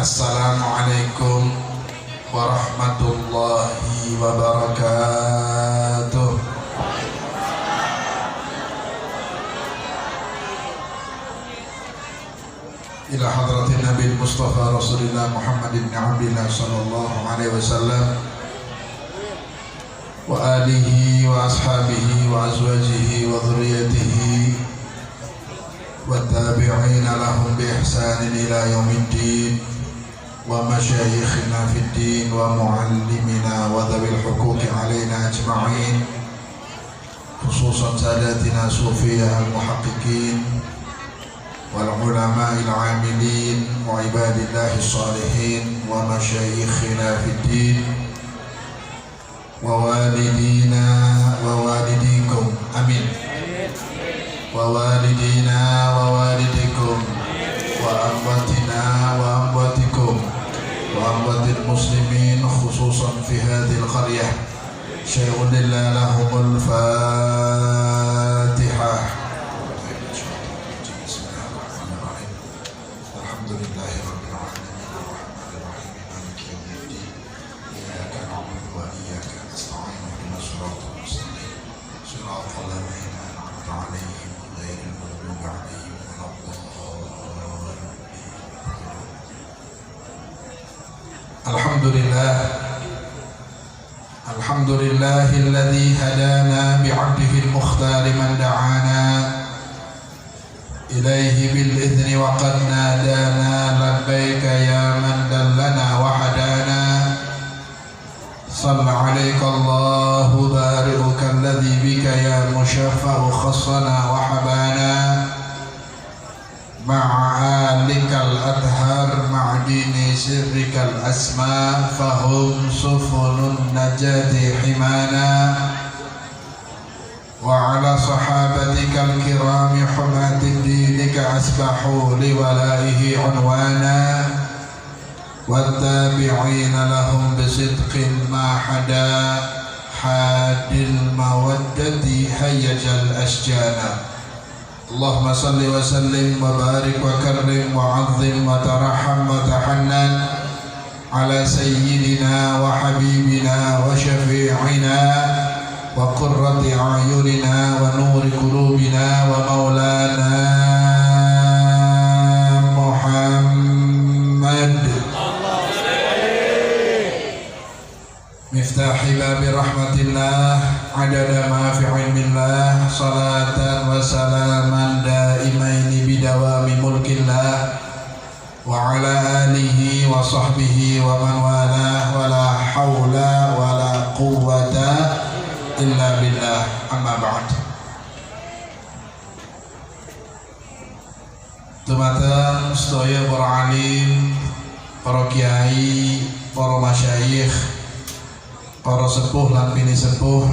Assalamualaikum warahmatullahi wabarakatuh. Ila hadratin Nabi Mustafa Rasulullah Muhammad ibn Abdillah sallallahu alaihi wasallam wa alihi wa ashabihi wa azwajihi wa dhurriyyatihi wa tabi'ina lahum bi ihsanin ila yaumiddin wa masyayikhina fid din wa muallimina wa dhawil huquqi alaina ajma'in, khususan sadatina sufiyah al-muhaqqiqin wal ulama'il 'amilin wa ibadillahi salihin wa masyayikhina fid din wa walidina wa walidikum, amin, wa walidina wa walidikum wa amwatina wa amwatikum wa amwatil muslimin, khususan fi hadhil qaryah. Syai'un lillah lahumul Fatihah. Alhamdulillahilladzi hadana bi'abdihi al-mukhtar man da'ana ilaihi bil idzni wa qad nadana labbaika ya man dallana wa hadana. Salla alayka Allahu bari'uka alladzi bika ya mushaffa'u khassana wa habana ma'alikal adhar ma'dini sirrikal asma fahum sufunun najati himana wa ala sahabatikal kirami humatid dinika asbahu liwalaihi unwana wattabi'ina lahum bisidqin ma hada hadil mawaddati hayyajal asjana. Allahumma salli wa sallim wa barik wa karrim wa azim wa taraham wa tahannan ala sayyidina wa habibina wa syafi'ina wa qurrati a'yunina wa nuri qulubina wa maulana Muhammad miftahi babi rahmatillah adada ma fi ilmillah salatan wa salaman daimaini bidawami mulkillah wa ala alihi wa sahbihi wa man wala wa la hawla wa la quwwata illa billah, amma ba'd. Dumateng sedaya para alim, para kiai, para masyayikh, para sepuh lan bini sepuh,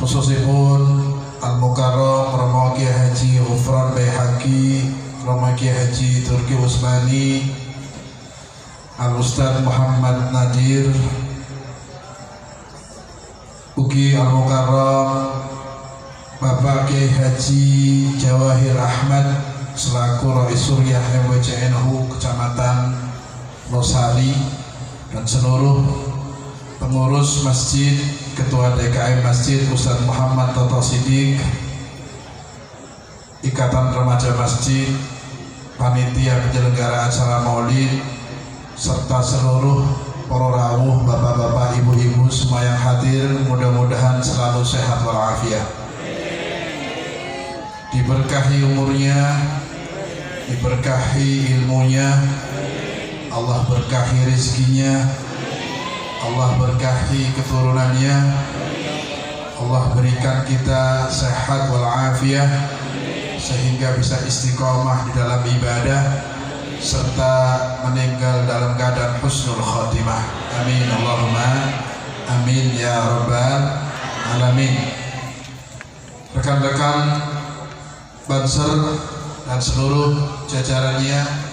khususipun Al-Mukarram Romo Kiai Haji Ghufran Baihaqi, Romo Kiai Haji Turki Usmani, Al-Ustaz Muhammad Nadir, ugi Al-Mukarram Bapak Kiai Haji Jawahir Ahmad selaku Rais Suryah MWCNU Kecamatan Losari dan seluruh pengurus masjid, Ketua DKM Masjid Ustaz Muhammad Toto Siddiq, Ikatan Remaja Masjid, panitia penyelenggara acara Maulid, serta seluruh para rawuh, bapak-bapak, ibu-ibu semua yang hadir, mudah-mudahan selalu sehat walafiat, diberkahi umurnya, diberkahi ilmunya, Allah berkahi rezekinya, Allah berkahi keturunannya, Allah berikan kita sehat walafiat sehingga bisa istiqomah di dalam ibadah serta meninggal dalam keadaan husnul khotimah. Amin Allahumma amin ya rabbal alamin. Rekan-rekan Banser dan seluruh jajarannya,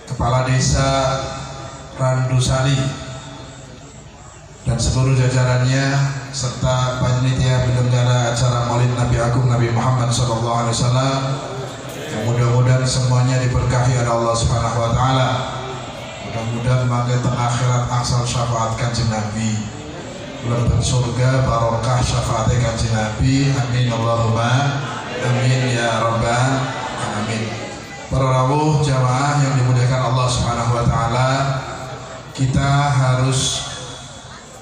Kepala Desa Randusari dan seluruh jajarannya serta panitia penyelenggara acara Maulid Nabi Agung Nabi Muhammad SAW, Mudah-mudahan semuanya diberkahi oleh Allah Subhanahu wa taala. Mudah-mudahan mangketen akhirat angsal syafaat Kanjeng Nabi. Lebet surga barokah syafaat Kanjeng Nabi. Amin Allahumma amin ya rabbal alamin. Para rawuh jamaah yang dimuliakan Allah Subhanahu wa taala, kita harus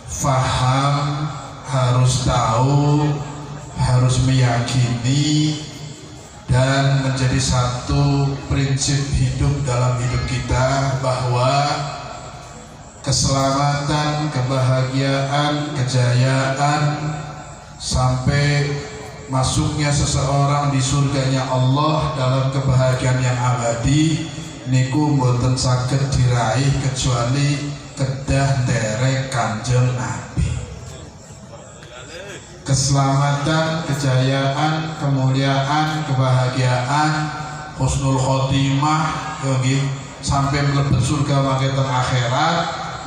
faham, harus tahu, harus meyakini dan menjadi satu prinsip hidup dalam hidup kita bahwa keselamatan, kebahagiaan, kejayaan sampai masuknya seseorang di surganya Allah dalam kebahagiaan yang abadi niku mboten saged diraih kecuali kedah nderek Kanjeng Nabi. Keselamatan, kejayaan, kemuliaan, kebahagiaan, husnul khotimah, sampai mlebet surga mangketen akhirat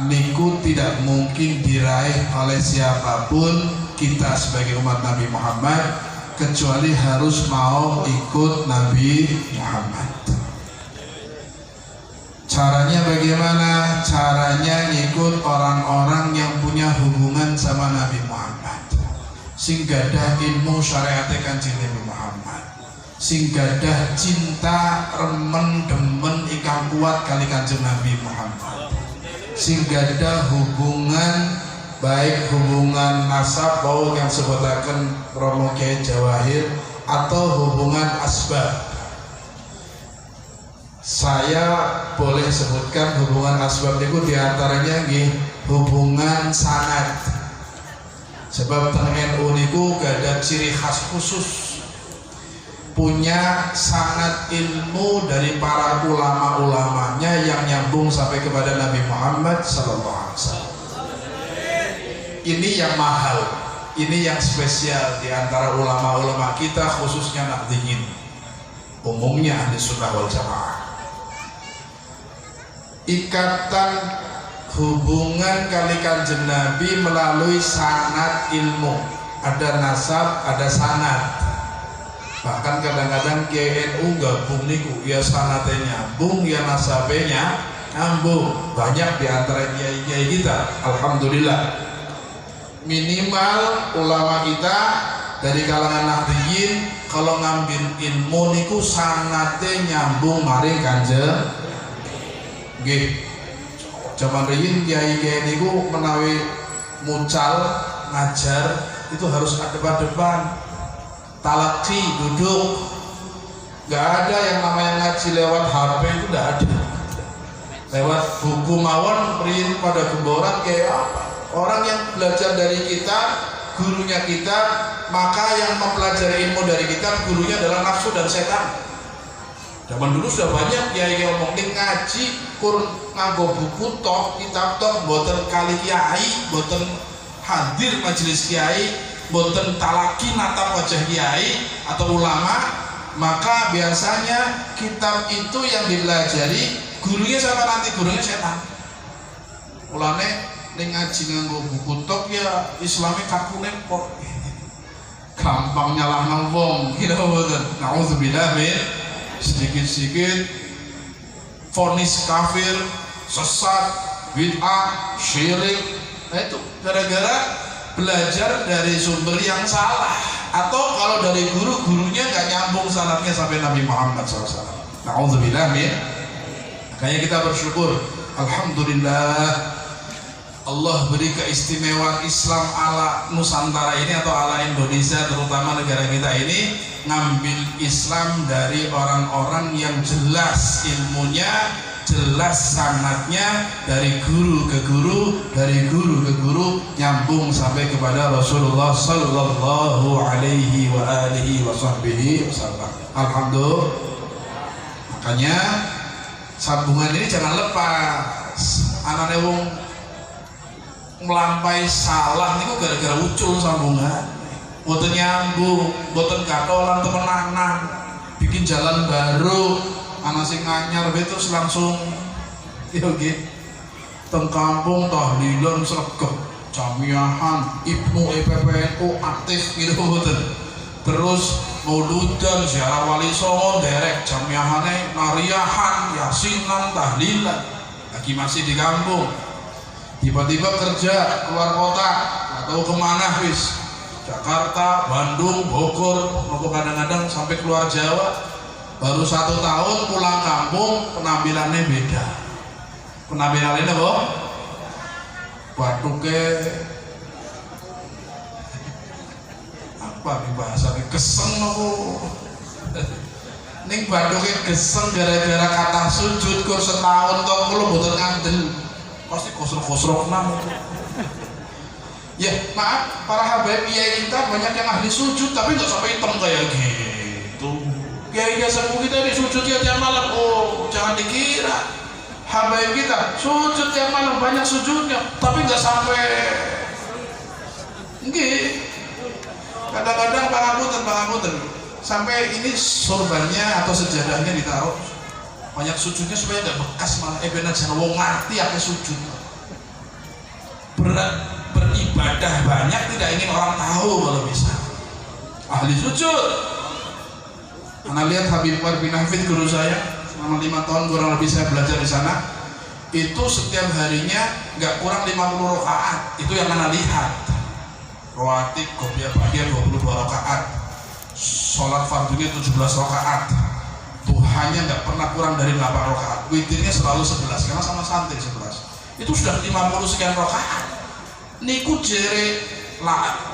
niku tidak mungkin diraih oleh siapapun kita sebagai umat Nabi Muhammad kecuali harus mau ikut Nabi Muhammad. Caranya bagaimana? Caranya ngikut orang-orang yang punya hubungan sama Nabi Muhammad, sing gadah ilmu syariat Kanjeng Nabi Muhammad, sing gadah cinta remen demen ingkang kuat kali Kanjeng Nabi Muhammad, sing gadah hubungan baik hubungan nasab bau yang sebutaken Romo Kiai Jawahir atau hubungan asbab. Saya boleh sebutkan hubungan asbab itu diantaranya hubungan sanad. Sebab teng NU niku ada ciri khas khusus, punya sanad ilmu dari para ulama-ulamanya yang nyambung sampai kepada Nabi Muhammad SAW. Ini yang mahal, ini yang spesial di antara ulama-ulama kita, khususnya Nahdliyin, umumnya ahli sunnah wal jamaah. Ikatan hubungan kali Kanjeng Nabi melalui sanad ilmu, ada nasab, ada sanad. Bahkan kadang-kadang KNU gabung niku, ya sanadnya nyambung, ya nasabnya nyambung. Banyak di antara kiai-kiai kita, alhamdulillah. Minimal ulama kita dari kalangan Nahdliyin kalau ngambil ilmu niku sanadnya nyambung mari Kanjeng. Nggih. Zaman riyin kiai-kiai niku menawi mucal ngajar itu harus adep-adepan. Talaki duduk. Enggak ada yang namanya ngaji lewat HP, itu enggak ada. Lewat buku mawon riyin pada gemboran kayak apa? Orang yang belajar dari kita, gurunya kita, maka yang mempelajari ilmu dari kita, gurunya adalah nafsu dan setan. Zaman dulu sudah banyak kiai yang ngomongin ngaji, kurun nganggo buku tok, kitab tok, boten kali kiai, boten hadir majelis kiai, boten talaki natap wajah kiai atau ulama, maka biasanya kitab itu yang dipelajari gurunya sama nanti gurunya setan. Ulane ning ngaji nganggo buku tok ya Islami kakune kok gampang nyalahno wong kira mboten. Nauzubillah min sedikit-sedikit vonis kafir, sesat, bid'ah, syirik. Nah itu gara-gara belajar dari sumber yang salah, atau kalau dari gurunya nggak nyambung sanadnya sampai Nabi Muhammad SAW. Nauzubillah min. Makanya kita bersyukur, alhamdulillah Allah beri keistimewaan Islam ala Nusantara ini atau ala Indonesia, terutama negara kita ini, ngambil Islam dari orang-orang yang jelas ilmunya, jelas sanadnya, dari guru ke guru, dari guru ke guru, nyambung sampai kepada Rasulullah Sallallahu Alaihi wa alihi wasallam. Alhamdulillah. Makanya sambungan ini jangan lepas. Anane wong melampai salah niku gara-gara ucul sambungan, boten nyambung, boten katolan temenanan, bikin jalan baru, anak sing nganyar terus langsung nggih teng kampung tahlilan sregep, jamiahan, ibnu PPNU aktif gitu boten. Terus mauludan, ziarah wali songo, derek jamiahane, nariahan, yasinan, tahlilan. Lagi masih di kampung, tiba-tiba kerja keluar kota, atau kemana wis, Jakarta, Bandung, Bogor, atau kadang-kadang sampai keluar Jawa. Baru 1 tahun pulang kampung, penampilannya beda. Penampilannya apa? Batuknya apa nih bahasanya? Geseng apa? Ning batuknya geseng gara-gara kata sujud kur setahun toh kula mboten ngandel. Pasti kosrok-kosrok nang. Ya maaf, para habaib kiai kita banyak yang ahli sujud tapi nggak sampai hitam kayak gitu. Kiai sepuh kita di sujud tiap malam. Oh jangan dikira habaib kita sujud tiap malam banyak sujudnya tapi nggak sampai. Nggih. Kadang-kadang pangapunten sampai ini sorbannya atau sejadahnya ditaruh banyak sujudnya supaya nggak bekas malah benar jangan wong ngerti apa sujud. Beribadah banyak tidak ingin orang tahu kalau bisa. Ahli sujud. Anda lihat Habib Umar bin Hafid guru saya selama 5 tahun kurang lebih saya belajar di sana. Itu setiap harinya nggak kurang 50 rakaat. Itu yang Anda lihat. Rawatib qobliyah ba'diyah 22 rakaat, sholat fardunya 17 rakaat, duhanya nggak pernah kurang dari 8 rakaat, witirnya selalu 11 karena sama santri 11. Itu sudah 50 sekian rakaat. Niku jere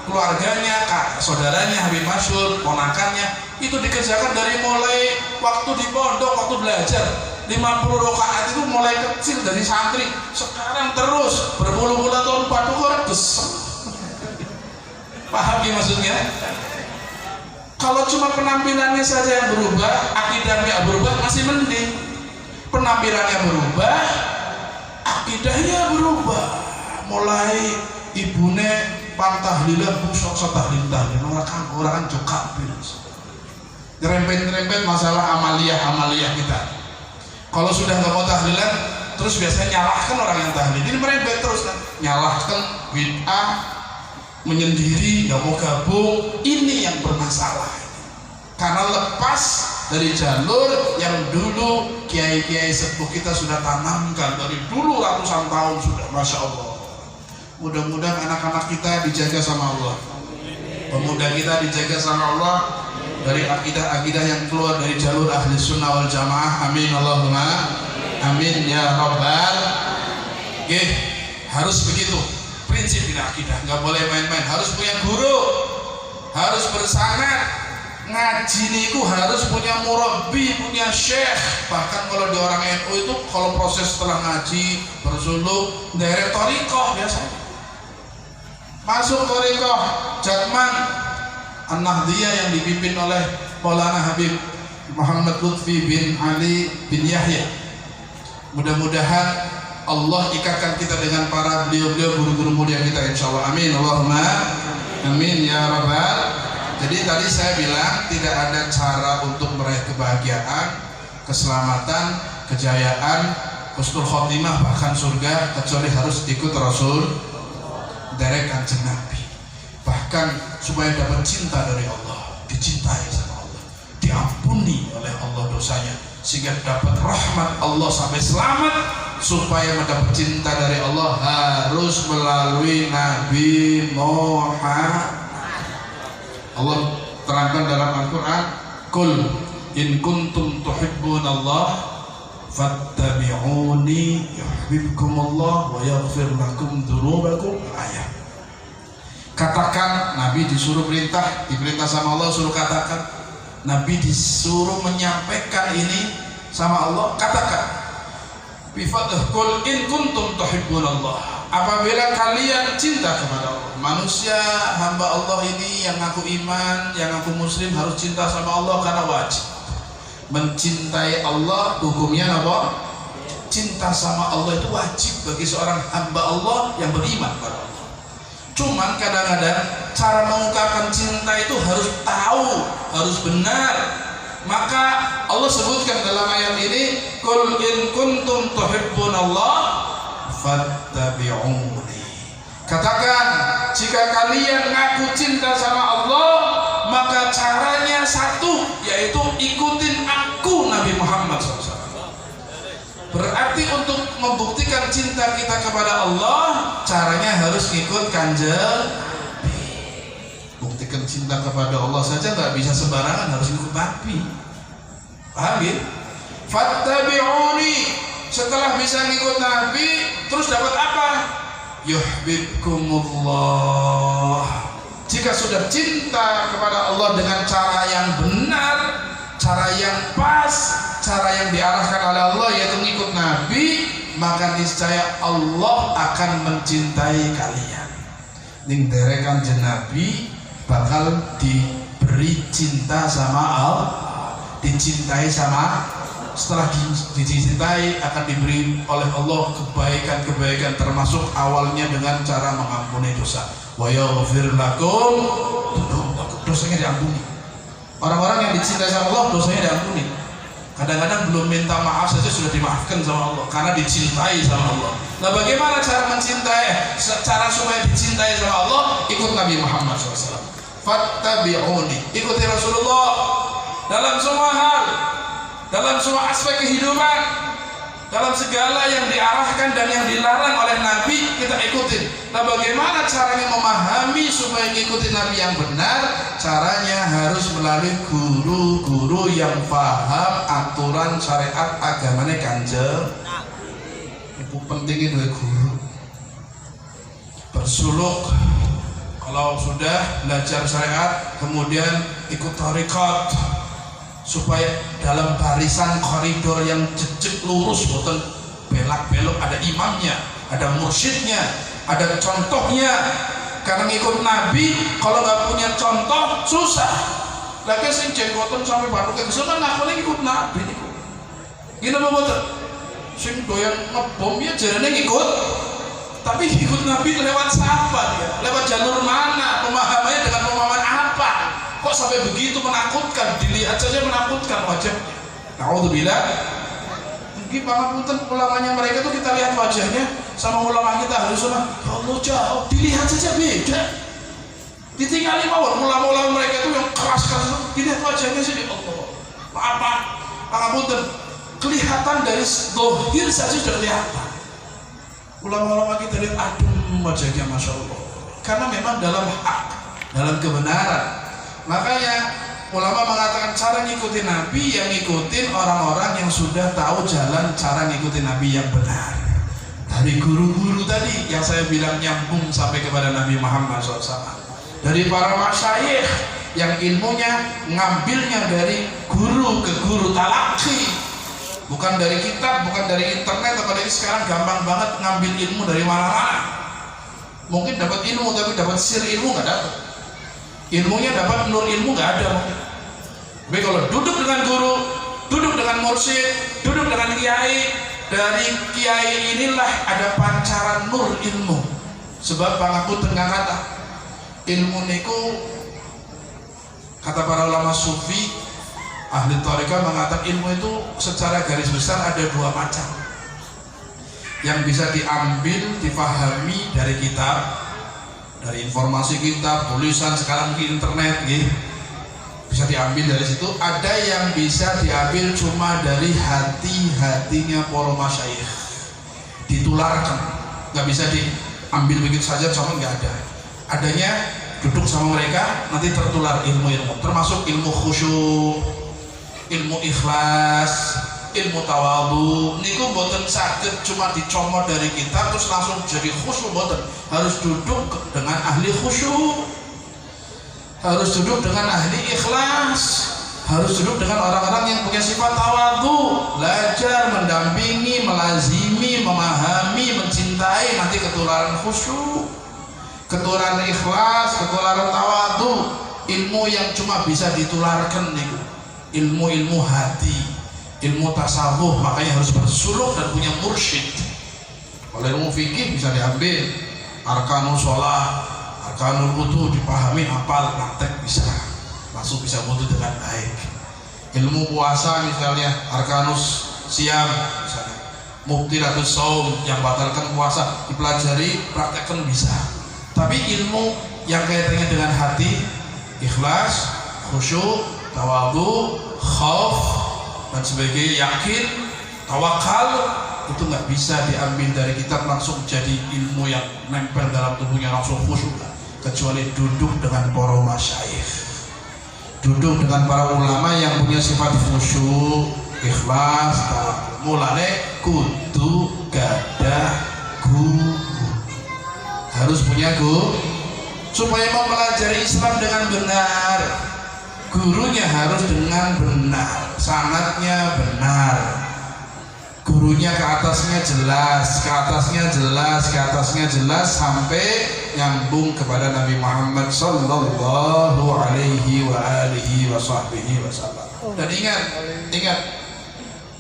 keluarganya, saudaranya Habib Masyhur, ponakannya itu dikerjakan dari mulai waktu di pondok, waktu belajar. 50 rakaat itu mulai kecil dari santri, sekarang terus berpuluh-puluh tahun padu orang besar. Paham ya maksudnya? Kalau cuma penampilannya saja yang berubah, akidahnya berubah masih mending. Penampilannya berubah, akidahnya berubah. Mulai ibune pantahlilah busok setahlil orang kan juga nyerempet masalah amaliyah kita. Kalau sudah nggak mau tahlilan, terus biasanya nyalahkan orang yang tahlil. Ini merembet terus kan, nyalahkan bid'ah, menyendiri, nggak mau gabung. Ini yang bermasalah karena lepas dari jalur yang dulu kiai-kiai sepuh kita sudah tanamkan dari dulu ratusan tahun sudah. Masya Allah, mudah-mudahan anak-anak kita dijaga sama Allah, pemuda kita dijaga sama Allah dari akidah-akidah yang keluar dari jalur ahli sunnah wal jamaah. Amin Allahumma amin ya rabbal. Harus begitu prinsip akidah, nggak boleh main-main, harus punya guru, harus bersanad, ngaji niku harus punya murabbi, punya syekh. Bahkan kalau di orang NU itu kalau proses setelah ngaji bersuluk dari thariqah biasanya masuk thariqah Jatman An-Nahdiyah yang dipimpin oleh Maulana Habib Muhammad Lutfi bin Ali bin Yahya. Mudah-mudahan Allah ikatkan kita dengan para beliau-beliau guru-guru mulia kita insyaallah. Amin Allahumma amin ya rabbal. Jadi tadi saya bilang tidak ada cara untuk meraih kebahagiaan, keselamatan, kejayaan, husnul khotimah bahkan surga kecuali harus ikut Rasul, derek Kanjeng Nabi. Bahkan supaya dapat cinta dari Allah, dicintai sama Allah, diampuni oleh Allah dosanya, sehingga dapat rahmat Allah sampai selamat. Supaya mendapat cinta dari Allah harus melalui Nabi Muhammad. Allah terangkan dalam Al-Quran, Qul in kuntum tuhibbunallah fattabi'uni yuhibbukumullah wa yaghfir lakum dzunubakum. Ayat. Katakan, Nabi disuruh diperintah sama Allah suruh katakan. Nabi disuruh menyampaikan ini sama Allah, katakan Qul in kuntum tuhibbunallah, apabila kalian cinta kepada Allah. Manusia hamba Allah ini yang ngaku iman, yang ngaku muslim harus cinta sama Allah karena wajib. Mencintai Allah hukumnya apa? Cinta sama Allah itu wajib bagi seorang hamba Allah yang beriman kepada Allah. Cuman kadang-kadang cara mengungkapkan cinta itu harus tahu, harus benar. Maka Allah sebutkan dalam ayat ini, Qul in kuntum tuhibbunallah fattabi'uni. Katakan, jika kalian ngaku cinta sama Allah, maka caranya cinta kita kepada Allah, caranya harus ngikut Kanjeng. Buktikan cinta kepada Allah saja nggak bisa sembarangan, harus ikut Nabi. Paham ya? Fattabi'uni. Setelah bisa ngikut Nabi, terus dapat apa? Yuhibbukumullah. Jika sudah cinta kepada Allah dengan cara yang benar, cara yang pas, cara yang diarahkan oleh Allah, yaitu ngikut Nabi, maka niscaya Allah akan mencintai kalian. Ning derekan Nabi bakal diberi cinta sama Allah, dicintai sama, setelah dicintai akan diberi oleh Allah kebaikan-kebaikan, termasuk awalnya dengan cara mengampuni dosa. Wa yaghfir lakum, dosanya diampuni. Orang-orang yang dicintai sama Allah dosanya diampuni. Kadang-kadang belum minta maaf saja sudah dimaafkan sama Allah karena dicintai sama Allah. Nah, bagaimana cara mencintai? Cara supaya dicintai sama Allah, ikut Nabi Muhammad SAW. Fattabi'uni, ikuti Rasulullah dalam semua hal, dalam semua aspek kehidupan, dalam segala yang diarahkan dan yang dilarang oleh Nabi kita ikutin. Nah, bagaimana caranya memahami supaya ikuti Nabi yang benar? Caranya harus melalui guru-guru yang paham aturan syariat agamanya Kanjeng. Itu penting itu guru. Bersuluk, kalau sudah belajar syariat kemudian ikut thariqat, supaya dalam barisan koridor yang jejak lurus, bukan belak-belok, ada imamnya, ada mursyidnya, ada contohnya. Karena ngikut Nabi kalau nggak punya contoh susah. Lagi sing jenggotan sampai batuknya kesana ngakunya ngikut Nabi niku. Gini apa betul? Sing doyan ngebom ya jarane ngikut, tapi ngikut Nabi lewat siapa dia? Lewat jalur mana? Pemahamannya dengan pemahaman apa? Kok sampai begitu menakutkan? Dilihat saja menakutkan wajahnya. Naudzubillah. Mungkin pangapunten ulamanya mereka tuh kita lihat wajahnya sama ulama kita harus sunnah. Ya Allah jauh, dilihat saja beda. Ditinggali mawon ulama-ulama mereka itu yang keras-keras, dilihat wajahnya sih Allah. Apa? Pangapunten, kelihatan dari zahir saja sudah kelihatan. Ulama-ulama kita lihat, aduh wajahnya masya Allah. Karena memang dalam hak, dalam kebenaran. Makanya ulama mengatakan cara ngikutin Nabi yang ngikutin orang-orang yang sudah tahu jalan cara ngikutin Nabi yang benar. Dari guru-guru tadi yang saya bilang nyambung sampai kepada Nabi Muhammad SAW. Dari para masyayikh yang ilmunya ngambilnya dari guru ke guru talaki. Bukan dari kitab, bukan dari internet, apalagi sekarang gampang banget ngambil ilmu dari mana-mana. Mungkin dapat ilmu tapi dapat sir ilmu nggak dapat. Ilmunya dapat, nur ilmu nggak ada mungkin. Tapi kalau duduk dengan guru, duduk dengan mursyid, duduk dengan kiai, dari kiai inilah ada pancaran nur ilmu. Sebab pangaku tengah kata ilmu niku, kata para ulama sufi ahli thariqah mengatakan ilmu itu secara garis besar ada dua macam. Yang bisa diambil, difahami dari kitab, dari informasi kita, tulisan sekarang di internet gitu, bisa diambil dari situ. Ada yang bisa diambil cuma dari hati-hatinya para masyayikh, ditularkan, nggak bisa diambil begitu saja, cuma nggak ada. Adanya duduk sama mereka nanti tertular ilmu-ilmu, termasuk ilmu khusyuk, ilmu ikhlas, ilmu tawadhu. Niku boten saged cuma dicomot dari kitab terus langsung jadi khusyuk, boten. Harus duduk dengan ahli khusyuk, harus duduk dengan ahli ikhlas, harus duduk dengan orang-orang yang punya sifat tawadhu, belajar, mendampingi, melazimi, memahami, mencintai, nanti ketularan khusyuk, ketularan ikhlas, ketularan tawadhu. Ilmu yang cuma bisa ditularkan niku ilmu-ilmu hati, ilmu tasawuf, makanya harus bersuluk dan punya mursyid. Kalau ilmu fikih bisa diambil, arkanul sholat, arkanul wudu dipahami, hafal, praktek bisa, langsung bisa wudu dengan baik. Ilmu puasa misalnya, arkanus siam misalnya, mubtilatus shaum yang batalkan puasa dipelajari, praktekkan bisa. Tapi ilmu yang kaitannya dengan hati, ikhlas, khusyuk, tawadhu, khauf dan sebagainya, yakin, tawakal, itu nggak bisa diambil dari kitab langsung jadi ilmu yang nempel dalam tubuhnya langsung khusyuk, kecuali duduk dengan para masyayikh, duduk dengan para ulama yang punya sifat khusyuk, ikhlas. Mulane kudu gadah guru, harus punya guru supaya mempelajari Islam dengan benar. Gurunya harus dengan benar, sanadnya benar, gurunya ke atasnya jelas, ke atasnya jelas, ke atasnya jelas sampai nyambung kepada Nabi Muhammad sallallahu alaihi wa alihi wasallam. Dan ingat,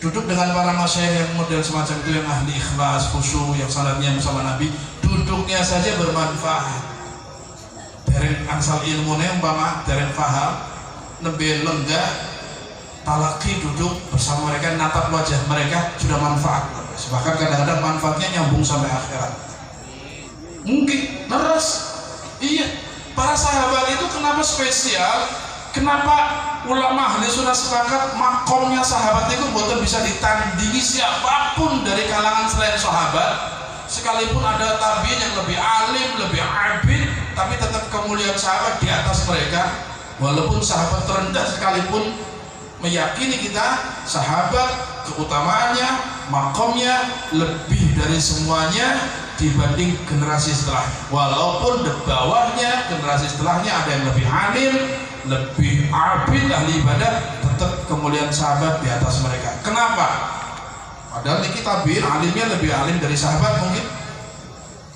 duduk dengan para masyayikh yang model semacam itu, yang ahli ikhlas, khusyuk, yang sanadnya bersama Nabi, duduknya saja bermanfaat. Dereng angsal ilmunya umpama dereng paham, lebih lenggah, talaki duduk bersama mereka, natap wajah mereka, sudah manfaat. Bahkan kadang-kadang manfaatnya nyambung sampai akhirat. Mungkin leres. Iya, para sahabat itu kenapa spesial? Kenapa ulama ahli sunnah sepakat makomnya sahabat itu bukan bisa ditandingi siapapun dari kalangan selain sahabat? Sekalipun ada tabiin yang lebih alim, lebih abid, tapi tetap kemuliaan sahabat di atas mereka. Walaupun sahabat terendah sekalipun, meyakini kita sahabat keutamaannya, makomnya lebih dari semuanya dibanding generasi setelahnya. Walaupun di bawahnya generasi setelahnya ada yang lebih alim, lebih abid, ahli ibadah, tetap kemuliaan sahabat di atas mereka. Kenapa? Padahal ini tabiin alimnya lebih alim dari sahabat mungkin.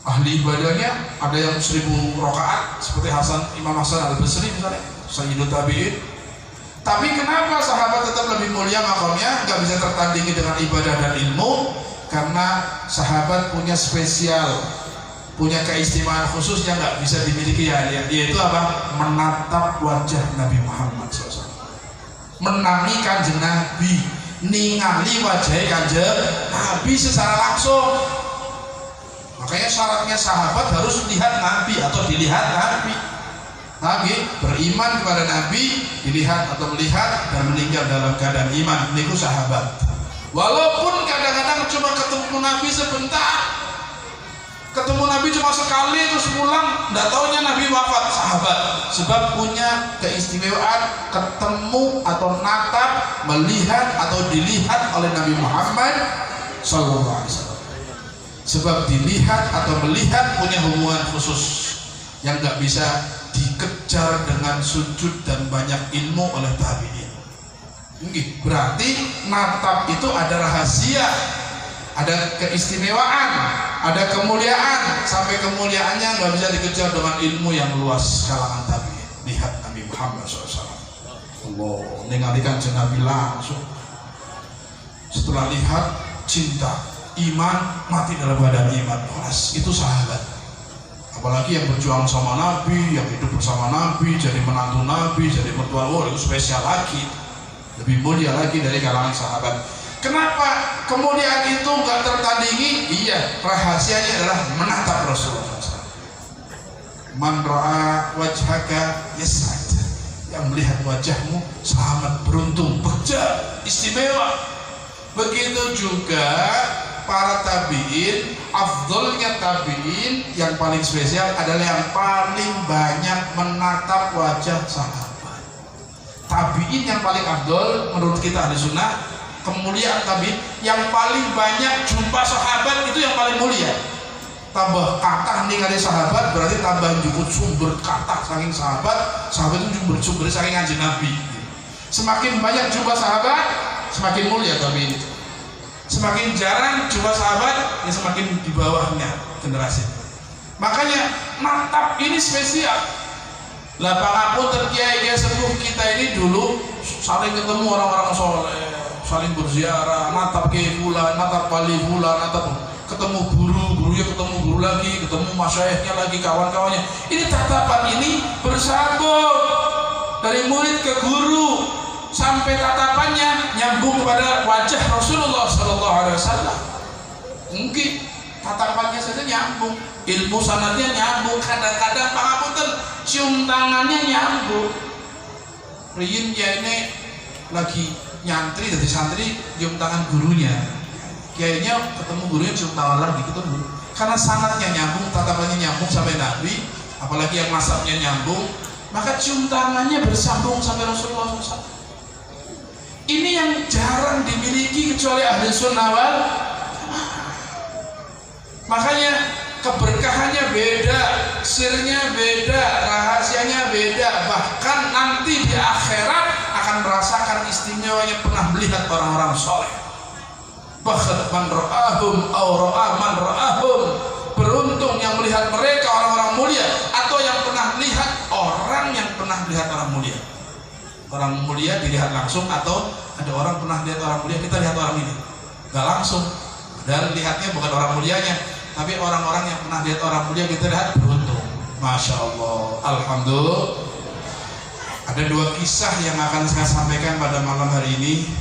Ahli ibadahnya ada yang 1000 rakaat seperti Imam Hasan Al-Basri misalnya, Sayyidul Tabi'in. Tapi kenapa sahabat tetap lebih mulia makamnya, nggak bisa tertandingi dengan ibadah dan ilmu? Karena sahabat punya spesial, punya keistimewaan khusus yang nggak bisa dimiliki, yaitu apa? Menatap wajah Nabi Muhammad SAW, menangi kanjeng Nabi, ningali wajah kanjeng Nabi secara langsung. Makanya syaratnya sahabat harus lihat Nabi atau dilihat Nabi. Nabi beriman kepada Nabi, dilihat atau melihat, dan meninggal dalam keadaan iman. Itu sahabat. Walaupun kadang-kadang cuma ketemu Nabi sebentar, ketemu Nabi cuma sekali terus pulang, tidak taunya Nabi wafat, sahabat. Sebab punya keistimewaan ketemu atau natap, melihat atau dilihat oleh Nabi Muhammad sallallahu alaihi wasallam. Sebab dilihat atau melihat punya hubungan khusus yang nggak bisa dikejar dengan sujud dan banyak ilmu oleh tabi'in. Berarti natap itu ada rahasia, ada keistimewaan, ada kemuliaan. Sampai kemuliaannya nggak bisa dikejar dengan ilmu yang luas kalangan tabi'in. Lihat Nabi Muhammad SAW. Allah meninggalkan Nabi langsung. Setelah lihat, cinta, iman, mati dalam badan iman. Itu sahabat. Apalagi yang berjuang sama Nabi, yang hidup bersama Nabi, jadi menantu Nabi, jadi mertua, itu spesial lagi, lebih mulia lagi dari kalangan sahabat. Kenapa kemuliaan itu nggak tertandingi? Iya, rahasianya adalah menatap Rasulullah SAW. Man ra'a wajhaka yas'ad, yang melihat wajahmu selamat, beruntung, bekerja, istimewa. Begitu juga para tabi'in, afdolnya tabi'in yang paling spesial adalah yang paling banyak menatap wajah sahabat. Tabi'in yang paling afdol menurut kita ahli sunnah, kemuliaan tabi'in yang paling banyak jumpa sahabat itu yang paling mulia. Tambah kata ningali sahabat berarti tambah jukut sumber kata saking sahabat, sahabat itu sumber saking kanjeng Nabi. Semakin banyak jumpa sahabat, semakin mulia tabi'in itu. Semakin jarang jumpa sahabat, ya semakin di bawahnya generasi. Makanya natap ini spesial. Lah pangapunten kiai sepuh kita ini dulu saling ketemu orang-orang soleh, saling berziarah, natap kiai fulan, natap wali fulan, natap ketemu gurunya, ketemu guru lagi, ketemu masyayikhnya lagi, kawan-kawannya. Ini tatapan ini bersambung dari murid ke guru, sampai tatapannya nyambung kepada wajah Rasulullah sallallahu alaihi wasallam. Mungkin tatapannya saja nyambung, ilmu sanadnya nyambung, kadang-kadang pangapunten cium tangannya nyambung. Riyin ya ini lagi nyantri dari santri cium tangan gurunya. Kiainya ketemu gurunya cium tangan lagi gitu dulu. Karena sanatnya nyambung, tatapannya nyambung sampai Nabi, apalagi yang masabnya nyambung, maka cium tangannya bersambung sampai Rasulullah SAW. Ini yang jarang dimiliki kecuali ahli sunnah wal jamaah. Makanya keberkahannya beda, sirnya beda, rahasianya beda. Bahkan nanti di akhirat akan merasakan istimewanya pernah melihat orang-orang soleh. Bahkan man ra'ahum aw ra'a man ra'ahum, beruntung yang melihat mereka orang-orang mulia, atau yang pernah melihat orang yang pernah melihat orang mulia. Orang mulia dilihat langsung, atau ada orang pernah lihat orang mulia, kita lihat orang ini nggak langsung, dan lihatnya bukan orang mulianya, tapi orang-orang yang pernah lihat orang mulia kita lihat, beruntung. Masya Allah, alhamdulillah. Ada dua kisah yang akan saya sampaikan pada malam hari ini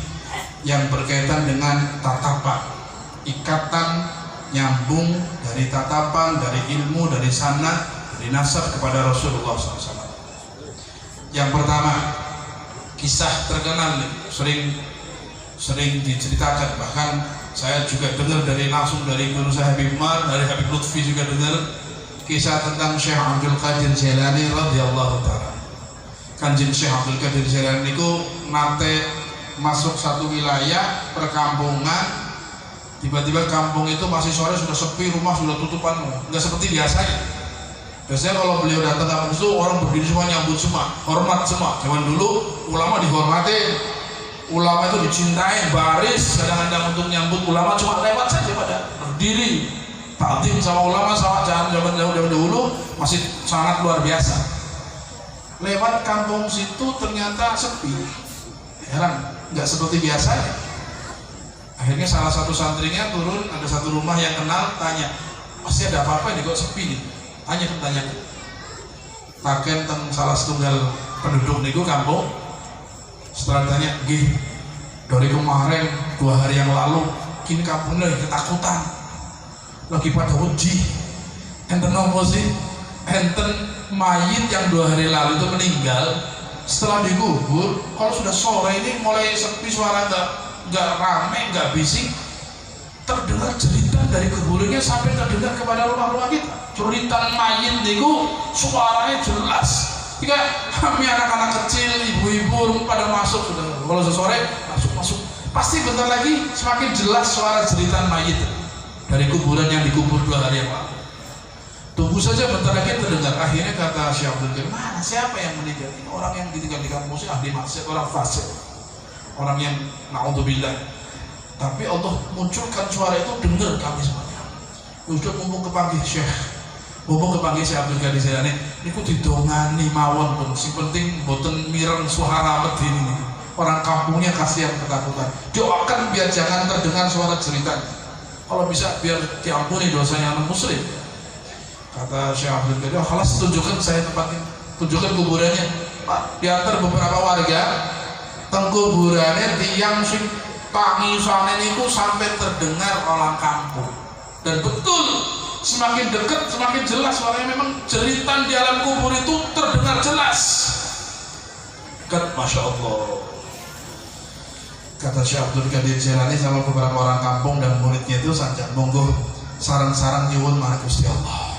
yang berkaitan dengan tatapan, ikatan nyambung dari tatapan, dari ilmu, dari sanad, dari nasab kepada Rasulullah SAW. Yang pertama, kisah terkenal nih, sering diceritakan, bahkan saya juga dengar langsung dari guru saya Habib Umar, dari Habib Lutfi juga dengar kisah tentang Syekh Abdul Qadir Jailani radhiyallahu taala. Kanjeng Syekh Abdul Qadir Jailani itu nate masuk satu wilayah perkampungan, tiba-tiba kampung itu masih sore sudah sepi, rumah sudah tutupan, nggak seperti biasanya. Biasanya kalau beliau datang ke kampung itu orang berdiri semua, nyambut semua, hormat semua. Zaman dulu ulama dihormatin, ulama itu dicintai, baris kadang-kadang untuk nyambut ulama cuma lewat saja, pada berdiri takdim sama ulama. Sama zaman dahulu masih sangat luar biasa. Lewat kampung situ ternyata sepi, heran, nggak seperti biasanya. Akhirnya salah satu santrinya turun, ada satu rumah yang kenal, tanya, pasti ada apa-apa ini kok sepi nih? Tanya. Taken teng salah setunggal penduduk niku kampung. Setelah tanya, gih, dari kemarin 2 hari yang lalu, kini kampungnya ketakutan, lagi pada uji. Enten apa sih? Enten mayit yang 2 hari lalu itu meninggal. Setelah dikubur, kalau sudah sore ini mulai sepi, suara nggak rame, nggak bising, terdengar jeritan dari kuburannya sampai terdengar kepada rumah-rumah kita. Jeritan mayit itu suaranya jelas. Jika kami anak-anak kecil, ibu-ibu pada masuk, sudah kalau sore masuk, pasti bentar lagi semakin jelas suara jeritan mayit dari kuburan yang dikubur 2 hari yang lalu. Tunggu saja bentar lagi terdengar. Akhirnya kata Syekh Abdul Qadir, mana siapa yang meninggal? Ini orang yang ditinggal di kampung sih ahli maksiat, orang fasik, orang yang naudzubillah. Tapi Allah munculkan suara itu, dengar kami semuanya. Udah mumpung kepanggih Syekh, mumpung kepanggih Syekh Abdul Qadir Jailani, niku didongani mawon pun. Si penting boten mireng suara medini. Orang kampungnya kasihan ketakutan. Doakan biar jangan terdengar suara jeritan. Kalau bisa biar diampuni dosanya anak muslim. Kata Syekh Abdul Qadir, halas tunjukkan saya tempatnya, tunjukkan kuburannya. Pak, diantar beberapa warga, teng kuburannya tiang sing tangisan itu sampai terdengar orang kampung. Dan betul, semakin dekat semakin jelas suaranya. Memang jeritan di alam kubur itu terdengar jelas. Dekat, masya Allah. Kata Syekh Abdul Qadir Jailani sama beberapa orang kampung dan muridnya itu, sanjak monggo sarang-sarang nyuwun marang Gusti Allah,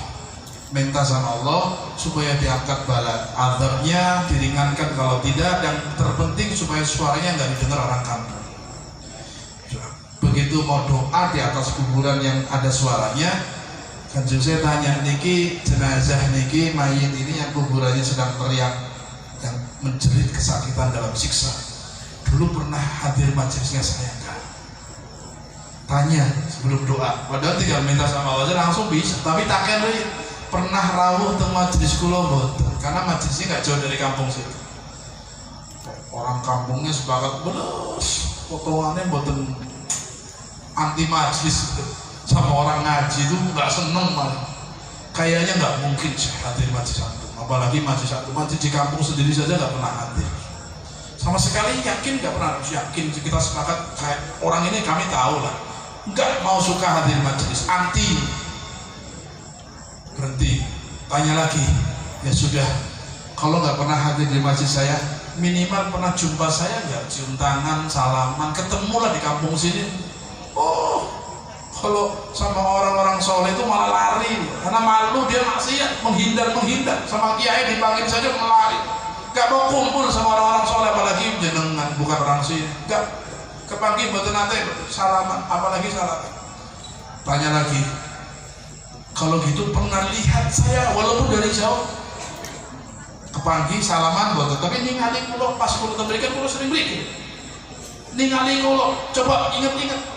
minta sama Allah supaya diangkat bala azabnya, diringankan kalau tidak, dan terpenting supaya suaranya nggak didengar orang kampung. Begitu mau doa di atas kuburan yang ada suaranya, kan saya tanya, niki jenazah niki mayit ini yang kuburannya sedang teriak, yang menjerit kesakitan dalam siksa, dulu pernah hadir majelisnya saya kan? Tanya sebelum doa. Padahal tinggal minta sama Allah langsung bisa, tapi takkan pernah rawuh teng majelis kula mboten, karena majelisnya nggak jauh dari kampung situ. Orang kampungnya sepakat beles, potongannya mboten, anti majelis sama orang ngaji itu nggak seneng malah. Kayaknya nggak mungkin sih hadir majelis antum, apalagi majelis antum. Majelis di kampung sendiri saja nggak pernah hadir sama sekali, yakin nggak pernah. Yakin kita sepakat, kayak orang ini kami tahu lah, nggak mau suka hadir majelis, anti. Berhenti, tanya lagi, ya sudah, kalau nggak pernah hadir di masjid saya, minimal pernah jumpa saya nggak, cium tangan, salaman, ketemulah di kampung sini. Oh, Kalau sama orang-orang soleh itu malah lari, karena malu dia maksiat, menghindar sama kiai dipanggil saja melari, gak mau kumpul sama orang-orang soleh, apalagi jenengan bukan orang sini, gak kepanggil betul nanti salaman, apalagi salaman. Tanya lagi, kalau gitu pernah lihat saya walaupun dari jauh, kepanggil salaman betul, tapi ningali kulo pas kulo memberikan kulo sering beri, ningali kulo, coba ingat-ingat.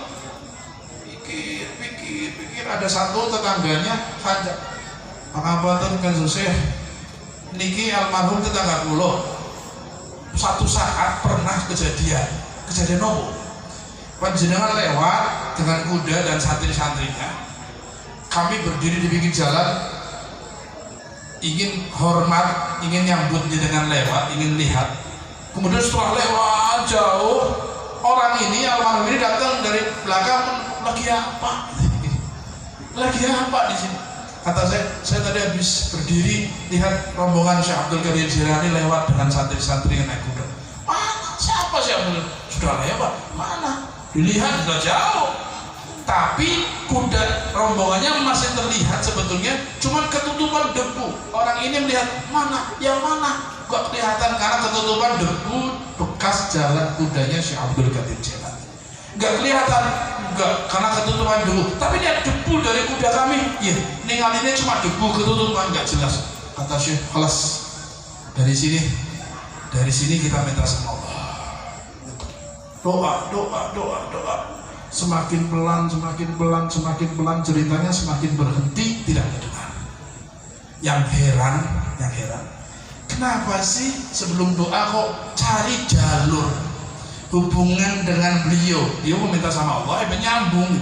Pikir ada satu tetangganya kanjak pangapunten kan susah niki almarhum tetangga kula satu saat pernah kejadian nopo panjenengan lewat dengan kuda dan santri-santrinya, kami berdiri di pinggir jalan ingin hormat, ingin nyambut jenengan lewat, ingin lihat, kemudian setelah lewat jauh orang ini almarhum ini datang dari belakang, lagi apa di sini? Kata saya tadi habis berdiri lihat rombongan Syekh Abdul Qadir Jilani lewat dengan santri-santri yang naik kuda. Mana? Siapa Syekh Abdul? Sudah lewat. Mana? Dilihat sudah jauh. Tapi kuda rombongannya masih terlihat sebetulnya, cuma ketutupan debu. Orang ini melihat mana? Yang mana? Kok kelihatan karena ketutupan debu bekas jalan kudanya Syekh Abdul Qadir Jilani. Gak kelihatan, enggak, karena ketutupan debu. Tapi lihat debu dari kuda kami, ya, ningalinnya cuma debu ketutupan, enggak jelas. Kata Syekh, halas, dari sini kita minta sama Allah. Doa. Semakin pelan, ceritanya semakin berhenti, tidak terdengar. Yang heran, kenapa sih sebelum doa kok cari jalur hubungan dengan beliau? Dia meminta sama Allah, menyambung.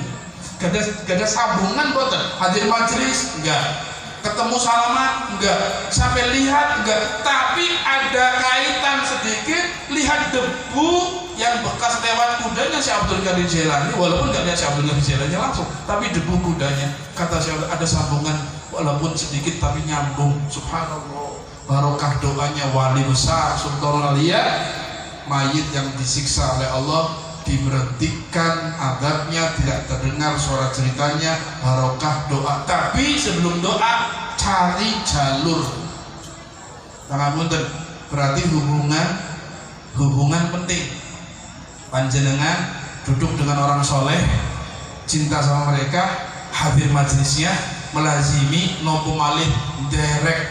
Gak ada sambungan, boten. Hadir majelis, enggak. Ketemu salaman, enggak. Sampai lihat, enggak. Tapi ada kaitan sedikit. Lihat debu yang bekas lewat kudanya Syekh Abdul Qadir Jilani, walaupun enggak lihat Syekh Abdul Qadir Jilani langsung, tapi debu kudanya. Kata Syekh, ada sambungan, walaupun sedikit tapi nyambung. Subhanallah. Barokah doanya wali besar Sultan Aulia, mayit yang disiksa oleh Allah diberhentikan adabnya, tidak terdengar suara ceritanya, barokah doa. Tapi sebelum doa cari jalur. Pangapunten, berarti hubungan penting. Panjenengan duduk dengan orang soleh, cinta sama mereka, hadir majelisnya, melazimi nopo malih derek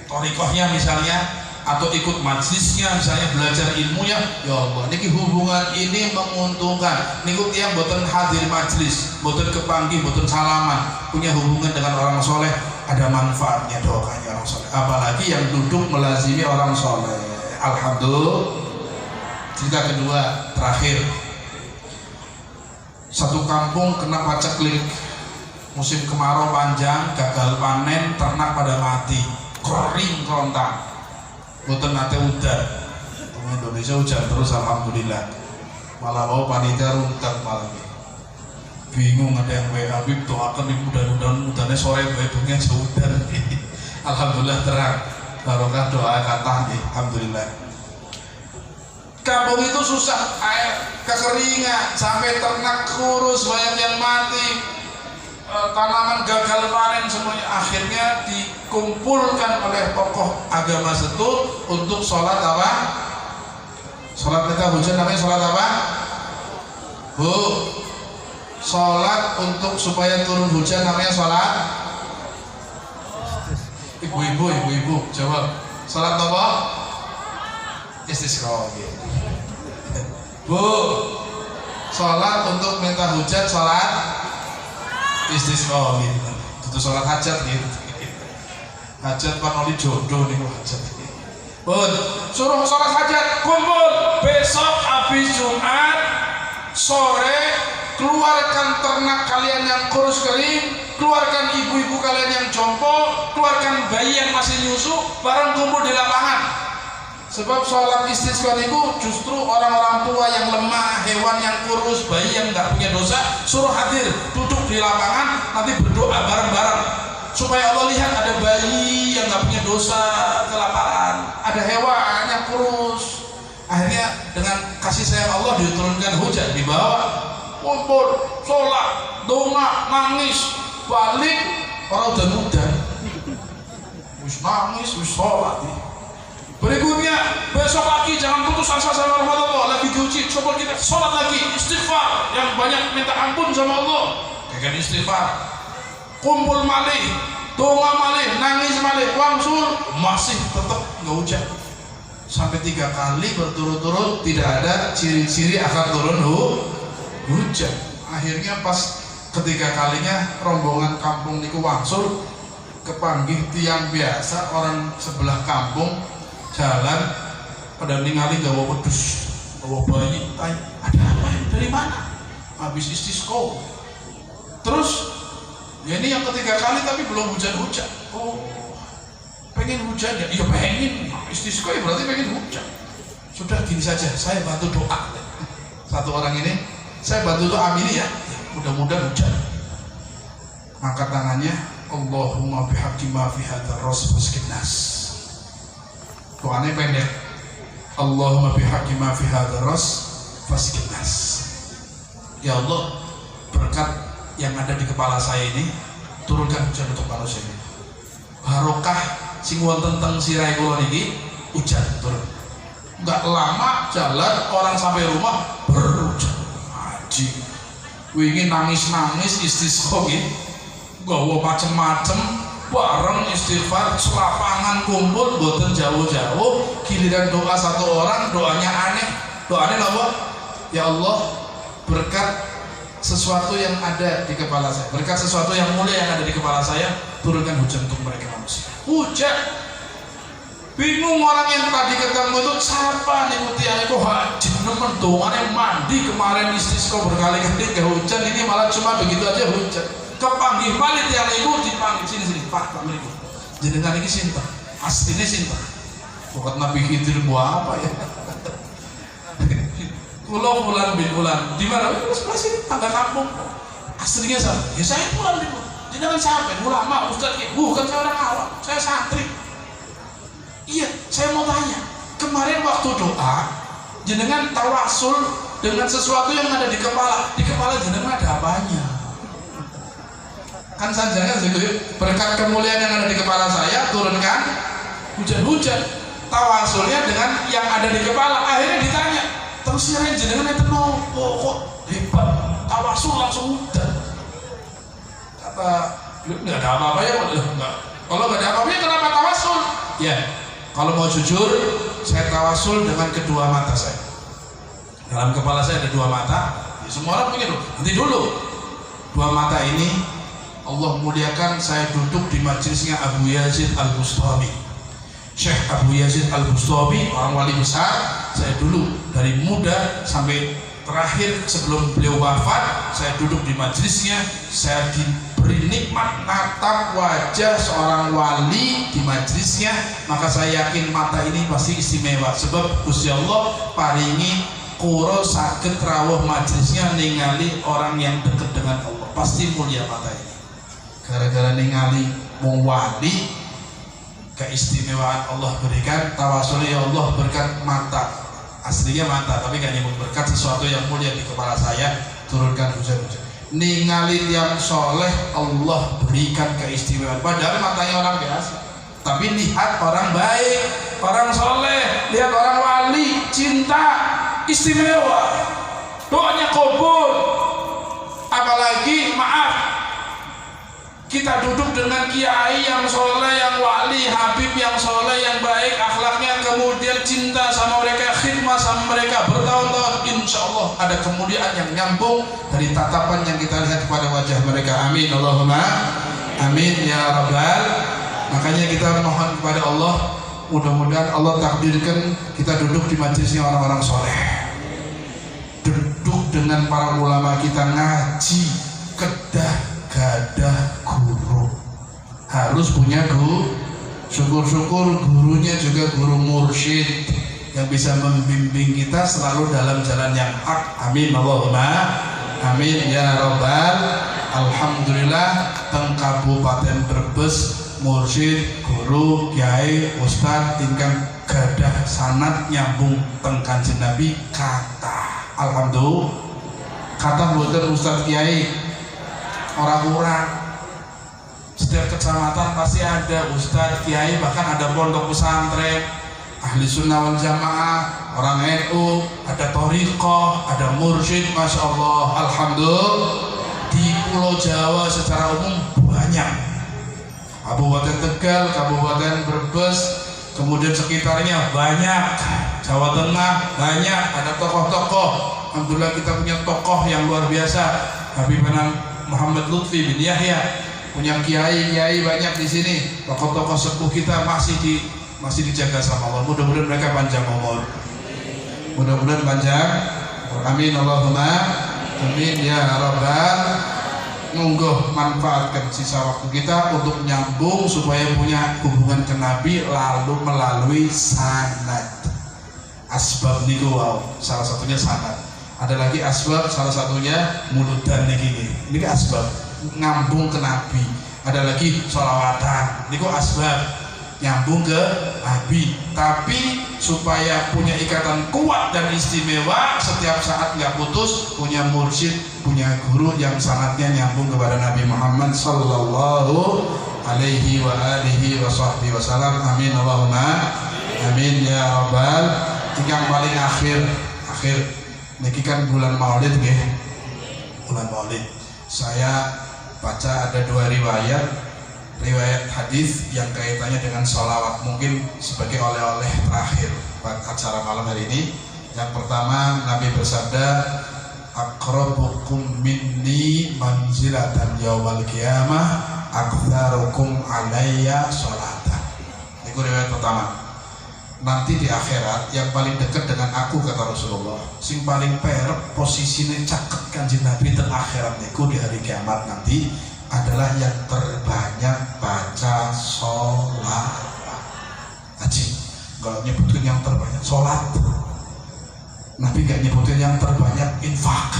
torikohnya misalnya, atau ikut majlisnya misalnya, belajar ilmunya. Ya Allah, niki hubungan ini menguntungkan. Niku yang boten hadir majlis, boten kepanggih, boten salaman, punya hubungan dengan orang soleh, ada manfaatnya doanya orang soleh. Apalagi yang duduk melazimi orang soleh. Alhamdulillah. Cerita kedua terakhir, satu kampung kena paceklik, musim kemarau panjang, gagal panen, ternak pada mati, kering kerontang. Boten nate udan. Indonesia hujan terus alhamdulillah. Malah mau panitia runtang malam ini. Bingung, ada yang WA Habib doakan di mudah-mudahan sore bengi udan. Alhamdulillah terang. Barokah doa kata nih, alhamdulillah. Kampung itu susah, air kekeringan, sampai ternak kurus, banyak yang mati, tanaman gagal panen semuanya. Akhirnya dikumpulkan oleh tokoh agama setu untuk sholat apa? Sholat minta hujan, namanya sholat apa? Bu, sholat untuk supaya turun hujan namanya sholat. Ibu-ibu jawab, sholat apa? Istisqa. Bu, sholat untuk minta hujan, sholat istisqa gitu. Itu sholat hajat gitu. Hajat panoli jodoh nih hajat. Bun, suruh sholat hajat, kumpul besok habis Jumat sore, keluarkan ternak kalian yang kurus kering, keluarkan ibu-ibu kalian yang jompo, keluarkan bayi yang masih nyusu, bareng kumpul di lapangan. Sebab sholat istisqa itu justru orang-orang tua yang lemah, hewan yang kurus, bayi yang nggak punya dosa, suruh hadir, duduk di lapangan, nanti berdoa bareng-bareng supaya Allah lihat ada bayi yang nggak punya dosa kelaparan, ada hewan yang kurus. Akhirnya dengan kasih sayang Allah diturunkan hujan, dibawa kumpul, sholat, donga, nangis, balik orang udah muda, wis nangis, wis sholat. Berikutnya besok lagi jangan putus asa sama Allah, lagi diuji, coba kita sholat lagi, istighfar, yang banyak minta ampun sama Allah, kayak istighfar, kumpul malih, donga malih, nangis malih, wangsul, masih tetap nggak hujan. Sampai 3 kali berturut-turut tidak ada ciri-ciri akan turun hujan. Akhirnya pas ketiga kalinya rombongan kampung niku wangsul kepanggih tiang biasa orang sebelah kampung jalan pada ningali gawa wedhus, gawa bayi, tanya ada apa ya? Dari mana? Habis istisqa. Terus ya ini yang ketiga kali tapi belum hujan-hujan. Oh, pengen hujan ya? Iya pengen. Istisqa ya berarti pengen hujan. Sudah gini saja, saya bantu doa. Satu orang ini, saya bantu doa ini ya. Mudah-mudahan hujan. Angkat tangannya, Allahumma bihaqqi ma fi hadzal ras fasqinnas. Doanya pendek. Allahumma bihaqqi ma fi hadzal ras fasqinnas. Ya Allah, berkat yang ada di kepala saya ini turunkan hujan untuk manusia ini. Barokah sing wonten teng sirai kula niki hujan turun. Enggak lama jalan orang sampai rumah berhujan. Haji. Wingi nangis-nangis istisqa nggih. Gawa macem-macem bareng istighfar selapangan kumpul boten jauh-jauh, giliran doa satu orang doanya aneh. Doanya apa? Ya Allah, berkat sesuatu yang ada di kepala saya, berkat sesuatu yang mulia yang ada di kepala saya, turunkan hujan untuk mereka manusia. Hujan. Bingung orang yang tadi ketemu itu siapa nih mutiara kok haji nemen dongannya mandi kemarin istisqa berkali-kali ke hujan, ini malah cuma begitu aja hujan. Kepanggih balik yang ibu dipanggil sini Pak ibu jenengan ini sinta aslinya sinta bukan Nabi Khidir buah apa ya Pulau Fulan bin Fulan di mana? Sebelah sini tangga kampung aslinya sama ya saya Fulan bin Fulan jenengan siapa? Ulama Ustaz bukan saya orang awam, saya santri. Iya, saya mau tanya kemarin waktu doa jenengan tawasul dengan sesuatu yang ada di kepala jenengan ada apanya? Kan sanjanya berkat kemuliaan yang ada di kepala saya turunkan hujan-hujan. Tawasulnya dengan yang ada di kepala. Akhirnya ditanya terus siaran jenengan itu nopo kok hebat tawasul langsung hujan. Kata nggak ada apa-apa ya enggak. Kalau nggak ada apa-apa ya kenapa tawasul? Ya kalau mau jujur saya tawasul dengan kedua mata saya. Dalam kepala saya ada 2 mata ya, semua orang punya nanti dulu 2 mata ini Allah muliakan saya duduk di majelisnya Abu Yazid Al-Bustami. Syekh Abu Yazid Al-Bustami orang wali besar. Saya dulu dari muda sampai terakhir sebelum beliau wafat saya duduk di majelisnya. Saya diberi nikmat natap wajah seorang wali di majelisnya. Maka saya yakin mata ini pasti istimewa sebab Gusti Allah paringi kuro saged rawuh majelisnya ningali orang yang dekat dengan Allah. Pasti mulia mata ini. Gara-gara ningali wong wali keistimewaan Allah berikan tawasul ya Allah berkat mata aslinya mata tapi gak nyebut berkat sesuatu yang mulia di kepala saya turunkan hujan-hujan. Ningali yang soleh Allah berikan keistimewaan padahal matanya orang biasa tapi lihat orang baik orang soleh lihat orang wali cinta istimewa doanya kabul. Apalagi maaf kita duduk dengan kiai yang soleh, yang wali, habib yang soleh, yang baik akhlaknya, kemudian cinta sama mereka, khidmat sama mereka bertahun-tahun, insya Allah ada kemuliaan yang nyambung dari tatapan yang kita lihat pada wajah mereka. Amin Allahumma amin ya rabbal. Makanya kita mohon kepada Allah mudah-mudahan Allah takdirkan kita duduk di majelisnya orang-orang soleh, duduk dengan para ulama kita ngaji kedah gadah guru harus punya guru. Syukur-syukur gurunya juga guru mursyid yang bisa membimbing kita selalu dalam jalan yang hak. Amin Allahumma amin ya rabbal. Alhamdulillah teng Kabupaten Brebes mursyid guru kiai ustad tingkang gadah sanad nyambung teng Kanjeng Nabi kata alhamdulillah. Kata mboten Ustadz Kiai, orang-orang setiap kecamatan pasti ada Ustadz Kiai, bahkan ada pondok pesantren ahli sunnah wal jamaah, orang NU, ada thariqah, ada mursyid, masya Allah, alhamdulillah. Di Pulau Jawa secara umum banyak, Kabupaten Tegal, Kabupaten Brebes, kemudian sekitarnya banyak, Jawa Tengah banyak, ada tokoh-tokoh. Alhamdulillah kita punya tokoh yang luar biasa, Habib Muhammad Lutfi bin Yahya, punya kiai banyak di sini. Tokoh-tokoh sepuh kita masih dijaga sama Allah. Mudah-mudahan mereka panjang umur. Mudah-mudahan panjang. Amin Allahumma amin ya rabbal. Monggo manfaatkan sisa waktu kita untuk nyambung supaya punya hubungan ke Nabi lalu melalui sanad. Asbab niku wow, salah satunya sanad. Ada lagi asbab, salah satunya muludan niki. Ini asbab ngambung ke Nabi. Ada lagi sholawatan, niku asbab nyambung ke Nabi. Tapi supaya punya ikatan kuat dan istimewa, setiap saat nggak putus, punya mursyid, punya guru yang sanadnya nyambung kepada Nabi Muhammad sallallahu alaihi wa alihi wa sahbihi wasallam. Amin Allahumma amin ya rabbal. Yang paling akhir niki kan bulan Maulid nggih. Bulan Maulid. Saya baca ada dua riwayat hadis yang kaitannya dengan sholawat, mungkin sebagai oleh-oleh terakhir pada acara malam hari ini. Yang pertama, Nabi bersabda, aqrabukum minni manzilatan yaumal qiyamah aktsarukum alayya sholatan. Itu riwayat pertama. Nanti di akhirat yang paling dekat dengan aku, kata Rasulullah, sing paling perep posisinya caket kanjeng Nabi teng akhirat niku di hari kiamat nanti adalah yang terbanyak baca sholat. Ajib, kalau nyebutin yang terbanyak sholat, Nabi gak nyebutin yang terbanyak infak.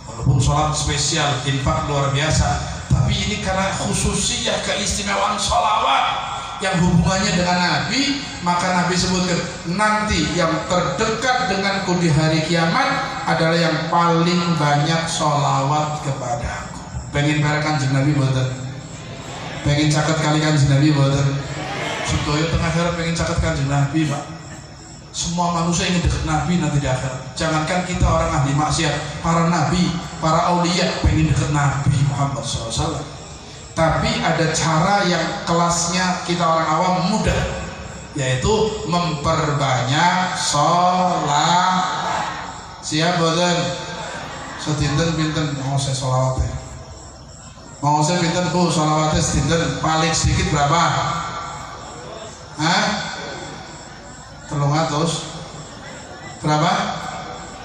Walaupun sholat spesial, infak luar biasa, tapi ini karena khususiyah keistimewaan sholawat yang hubungannya dengan Nabi, maka Nabi sebutkan nanti yang terdekat denganku di hari kiamat adalah yang paling banyak sholawat kepadaku. Pengen para kanjeng Nabi boten? Pengen caket kali kanjeng Nabi boten? Sedoyo tengah akhirat pengen caket kanjeng Nabi, Pak. Semua manusia ingin dekat Nabi nanti di akhirat. Jangankan kita orang ahli maksiat, para nabi, para aulia pengen dekat Nabi Muhammad SAW. Tapi ada cara yang kelasnya kita orang awam mudah, yaitu memperbanyak sholat. Siap boten? Sedinten pinten mau saya sholawat ya? Mau saya pinten bu sholawatnya sedinten paling sedikit berapa? Hah? 300 berapa?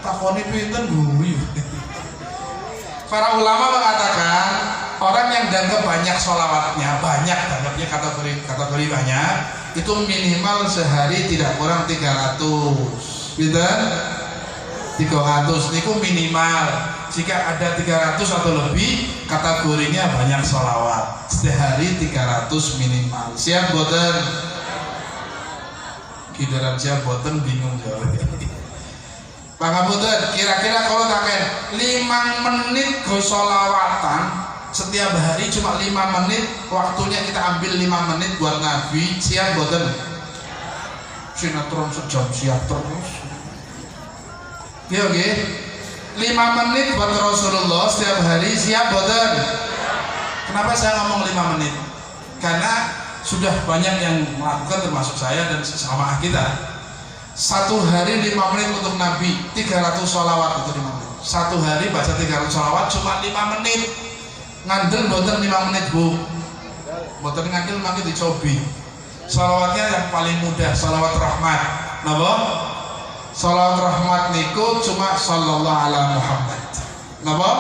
Takoni pinten bu. Para ulama mengatakan orang yang dianggap banyak sholawatnya, banyak dianggapnya kategori banyak, itu minimal sehari tidak kurang 300. Pinten? 300 niku minimal. Jika ada 300 atau lebih, kategorinya banyak sholawat. Sehari 300 minimal. Siap boten? Kidaran siap boten bingung jawabnya. Pangapunten, kira-kira kalau taken 5 menit go sholawatan setiap hari cuma 5 menit, waktunya kita ambil 5 menit buat Nabi. Siap boten? Sinetron sejam siap terus. Oke. 5 menit buat Rasulullah setiap hari, siap boten? Kenapa saya ngomong 5 menit? Karena sudah banyak yang melakukan, termasuk saya dan sesama kita. 1 hari 5 menit untuk Nabi, 300 sholawat itu 5 menit. 1 hari baca 300 sholawat cuma 5 menit. Ngandel boten 5 menit bu? Boten ngandel makin dicobi. Sholawatnya yang paling mudah, sholawat rahmat. Napa? Sholawat rahmat niku cuma sallallahu ala Muhammad. Napa?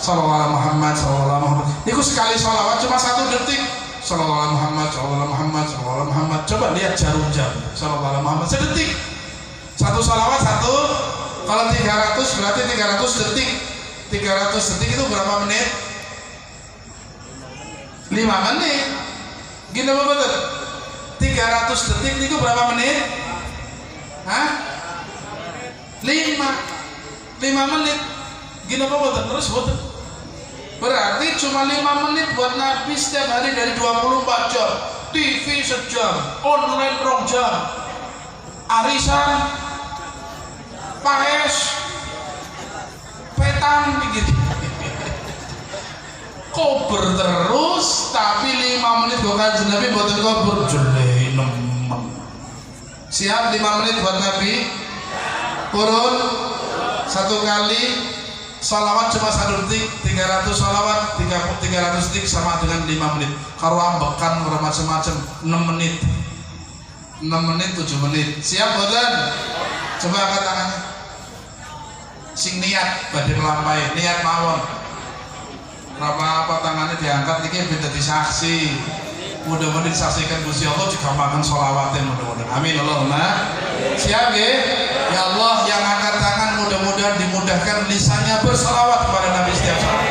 Sallallahu ala Muhammad, sallallahu ala Muhammad. Niku sekali sholawat cuma 1 detik. Sallallahu ala Muhammad, sallallahu ala Muhammad, sallallahu ala Muhammad. Coba lihat jarum jam. Sallallahu ala Muhammad sedetik. 1 sholawat 1. Kalau 300 berarti 300 detik. 300 detik itu berapa menit? 5 menit. Gini apa betul? 300 detik itu berapa menit? Hah? 5 menit. Gini apa boten? Terus boten. Berarti cuma 5 menit buat Nabi setiap hari dari 24 jam. TV sejam, online 2 jam, arisan, paes, petan begitu. Kober terus, tapi 5 menit buat Kanjeng Nabi buatan kober jelek nemen. Siap 5 menit buat Nabi? Kurun 1 kali salawat cuma 1 detik, 300 salawat 300 detik sama dengan 5 menit. Kalau ambekan macam-macam 6 menit 6 menit 7 menit. Siap boten? Coba angkat tangannya. Sing niat badhe melampai, niat mawon. Apa tangannya diangkat niki ben dadi saksi. Mudah-mudahan disaksikan Gusti Allah juga makan sholawatnya mudah-mudahan. Amin Allahumma. Siap nggih? Ya Allah, yang angkat tangan mudah-mudahan dimudahkan lisannya berselawat kepada Nabi setiap saat.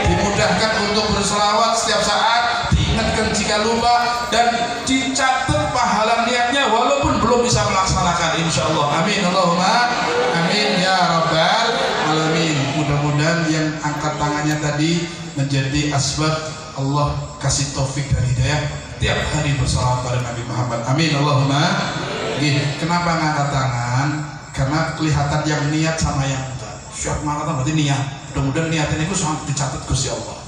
Dimudahkan untuk berselawat setiap saat, diingatkan jika lupa dan dicatat pahala niatnya walaupun belum bisa melaksanakan insyaallah. Amin Allahumma. Amin ya rabbal alamin. Mudah-mudahan yang angkat tangannya tadi menjadi asbab Allah kasih taufik dan hidayah tiap hari bersalawat pada Nabi Muhammad. Amin Allahumma. Kenapa ngangkat tangan? Karena kelihatan yang niat sama yang enggak. Siap ngangkat tangan berarti niat. Mudah-mudahan niatnya itu sangat dicatat Gusti Allah.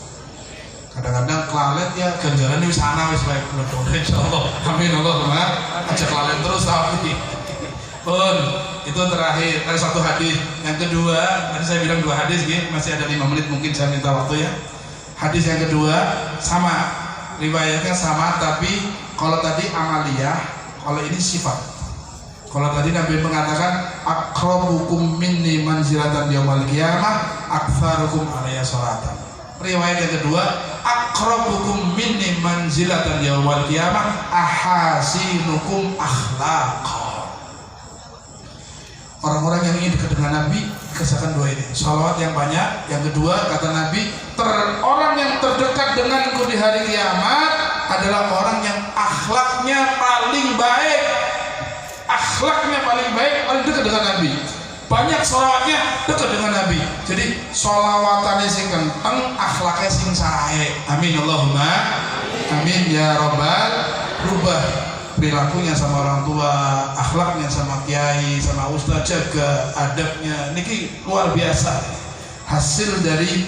Kadang-kadang kelalet ya ganjaran di sana wis baik mudah-mudahan insyaallah. Amin Allahumma. Aja kelalet terus tapi. Pun itu terakhir ada 1 hadis. Yang kedua, tadi saya bilang 2 hadis gitu, masih ada 5 menit mungkin saya minta waktu ya. Hadis yang kedua sama, riwayatnya sama tapi kalau tadi amaliyah, kalau ini sifat. Kalau tadi Nabi mengatakan akrabukum minni manzilatan yaumil qiyamah aktsarukum alayya sholatan. Riwayat yang kedua akrabukum minni manzilatan yaumil qiyamah ahasinukum akhlaqa. Orang-orang yang ingin dekat dengan Nabi kerjakan 2 ini, sholawat yang banyak. Yang kedua kata Nabi, orang yang terdekat denganku di hari kiamat adalah orang yang akhlaknya paling baik. Akhlaknya paling baik, paling dekat dengan Nabi. Banyak sholawatnya dekat dengan Nabi. Jadi sholawatannya sing kenteng, akhlaknya sing sae. Amin Allahumma. Amin ya rabbal. Rubah perilakunya sama orang tua, akhlaknya sama kiai, sama ustaz, jaga adabnya. Niki luar biasa. Hasil dari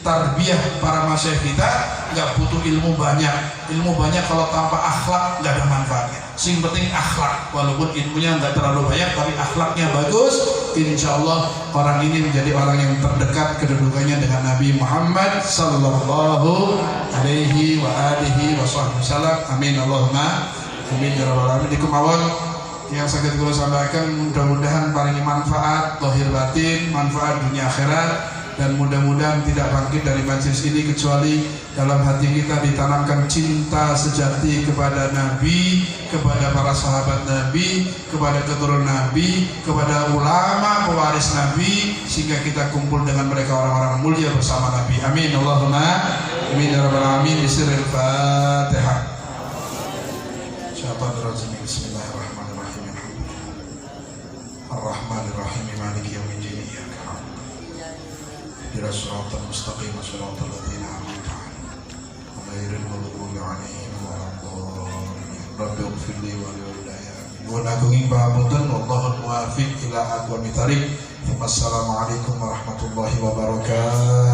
tarbiyah para masyayikh kita. Nggak butuh ilmu banyak. Ilmu banyak kalau tanpa akhlak nggak ada manfaatnya. Sing penting akhlak, walaupun ilmunya nggak terlalu banyak tapi akhlaknya bagus. Insya Allah orang ini menjadi orang yang terdekat kedudukannya dengan Nabi Muhammad sallallahu alaihi wa alihi wasallam. Amin Allahumma. Amin ya rabbal alamin. Di kemauan yang sakit kula sampaikan mudah-mudahan paling manfaat lahir batin, manfaat dunia akhirat, dan mudah-mudahan tidak bangkit dari majelis ini kecuali dalam hati kita ditanamkan cinta sejati kepada Nabi, kepada para sahabat Nabi, kepada keturunan Nabi, kepada ulama pewaris Nabi, sehingga kita kumpul dengan mereka orang-orang mulia bersama Nabi. Amin Allahumma. Amin ya rabbal alamin. Bismillahirrahmanirrahim. Bismillahirrahmanirrahim. Ar-Rahmanirrahim. Maliki yaumiddin. Iyyaka na'budu wa iyyaka nasta'in. Mustaqim shiratal ladzina an'amta 'alaihim ghairil maghdubi 'alaihim waladdallin. Rabbi ighfirli wa li walidayya. Nuwun agunging pamunten wallahul muwaffiq ila aqwamit thariq. Wassalamualaikum warahmatullahi wabarakatuh.